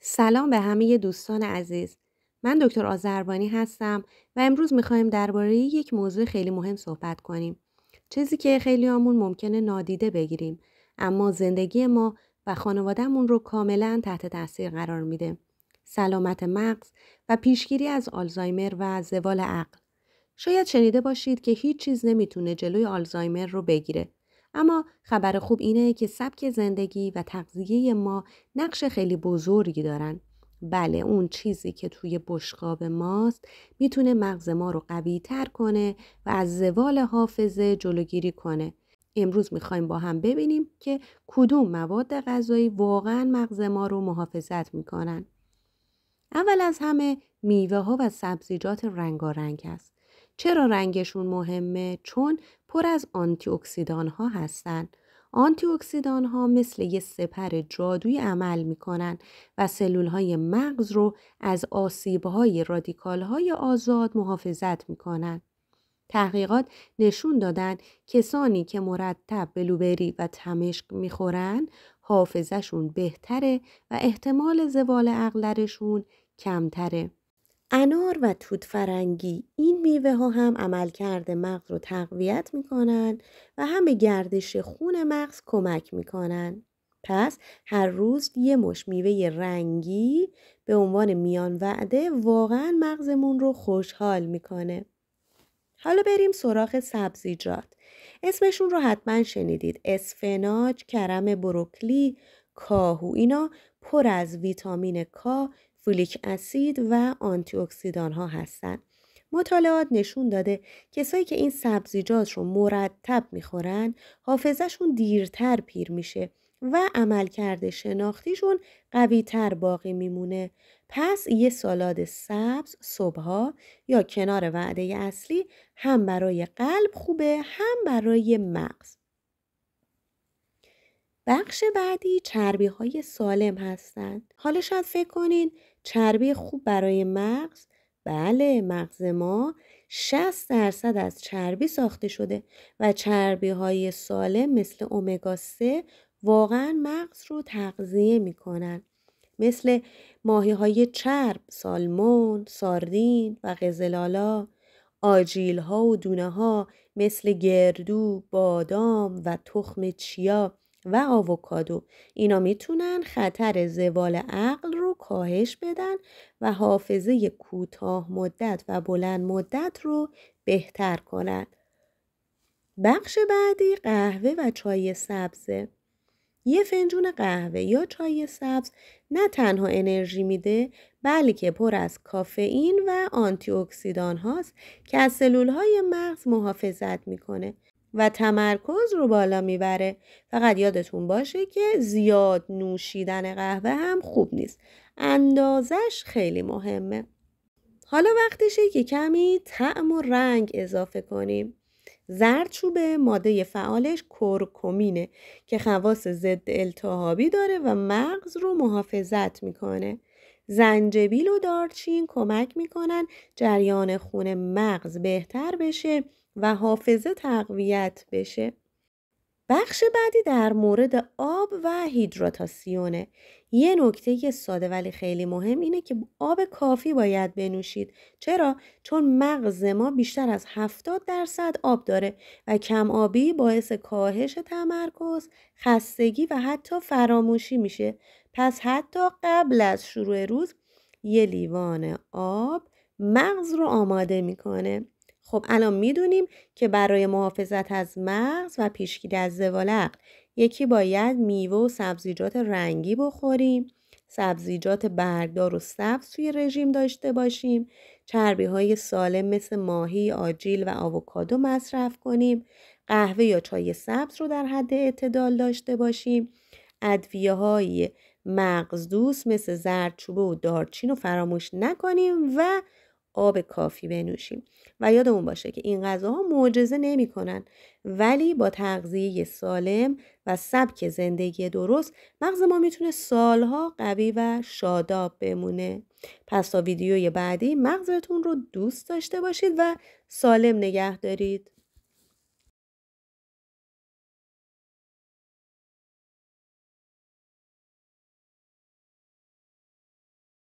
سلام به همه دوستان عزیز. من دکتر آذربانی هستم و امروز میخوایم درباره یک موضوع خیلی مهم صحبت کنیم. چیزی که خیلیامون ممکنه نادیده بگیریم، اما زندگی ما و خانوادهمون رو کاملا تحت تاثیر قرار میده. سلامت مغز و پیشگیری از آلزایمر و زوال عقل. شاید شنیده باشید که هیچ چیز نمیتونه جلوی آلزایمر رو بگیره. اما خبر خوب اینه که سبک زندگی و تغذیه ما نقش خیلی بزرگی دارن. بله، اون چیزی که توی بشقاب ماست میتونه مغز ما رو قوی تر کنه و از زوال حافظه جلوگیری کنه. امروز میخوایم با هم ببینیم که کدوم مواد غذایی واقعا مغز ما رو محافظت میکنن. اول از همه میوه ها و سبزیجات رنگارنگ است. چرا رنگشون مهمه؟ چون پر از آنتی اکسیدان ها هستن. آنتی اکسیدان ها مثل یه سپر جادویی عمل میکنن و سلول های مغز رو از آسیب های رادیکال های آزاد محافظت میکنن. تحقیقات نشون دادن کسانی که مرتب بلوبری و تمشک میخورن حافظهشون بهتره و احتمال زوال عقل درشون کمتره. انار و توت فرنگی، این میوه ها هم عملکرد مغز رو تقویت میکنن و هم به گردش خون مغز کمک میکنن. پس هر روز یه مش میوه رنگی به عنوان میان وعده واقعا مغزمون رو خوشحال میکنه. حالا بریم سراغ سبزیجات. اسمشون رو حتما شنیدید. اسفناج، کرم بروکلی، کاهو، اینا پر از ویتامین کا، فولیک اسید و آنتی اکسیدان ها هستن. مطالعات نشون داده کسایی که این سبزیجات رو مرتب میخورن حافظهشون دیرتر پیر میشه و عملکرد شناختیشون قوی‌تر باقی میمونه. پس یه سالاد سبز صبحها یا کنار وعده اصلی هم برای قلب خوبه هم برای مغز. بخش بعدی چربی های سالم هستند. حالا شاید فکر کنین چربی خوب برای مغز؟ بله، مغز ما 60% از چربی ساخته شده و چربی های سالم مثل امگا 3 واقعا مغز رو تغذیه می کنن. مثل ماهی های چرب، سالمون، ساردین و قزلالا، آجیل ها و دونه ها مثل گردو، بادام و تخم چیا و آووکادو، اینا میتونن خطر زوال عقل رو کاهش بدن و حافظه کوتاه مدت و بلند مدت رو بهتر کنن. بخش بعدی قهوه و چای سبزه. یه فنجون قهوه یا چای سبز نه تنها انرژی میده بلکه پر از کافئین و آنتی اکسیدان هاست که از سلول های مغز محافظت میکنه و تمرکز رو بالا میبره. فقط یادتون باشه که زیاد نوشیدن قهوه هم خوب نیست. اندازش خیلی مهمه. حالا وقتشه که کمی طعم و رنگ اضافه کنیم. زردچوبه ماده فعالش کورکومینه که خواص ضد التهابی داره و مغز رو محافظت میکنه. زنجبیل و دارچین کمک میکنن جریان خون مغز بهتر بشه و حافظه تقویت بشه. بخش بعدی در مورد آب و هیدراتاسیونه. یه نکته ساده ولی خیلی مهم اینه که آب کافی باید بنوشید. چرا؟ چون مغز ما بیشتر از 70% آب داره و کم آبی باعث کاهش تمرکز، خستگی و حتی فراموشی میشه. پس حتی قبل از شروع روز یه لیوان آب مغز رو آماده میکنه. خب الان میدونیم که برای محافظت از مغز و پیشگیری از زوال عقل یکی باید میوه و سبزیجات رنگی بخوریم، سبزیجات برگدار و سبز توی رژیم داشته باشیم، چربی های سالم مثل ماهی، آجیل و آووکادو مصرف کنیم، قهوه یا چای سبز رو در حد اعتدال داشته باشیم، ادویه های مغز دوست مثل زردچوبه و دارچین رو فراموش نکنیم و آب کافی بنوشیم. و یادمون باشه که این غذاها معجزه نمی‌کنن، ولی با تغذیه سالم و سبک زندگی درست مغز ما میتونه سالها قوی و شاداب بمونه. پس تا ویدیوی بعدی مغزتون رو دوست داشته باشید و سالم نگه دارید.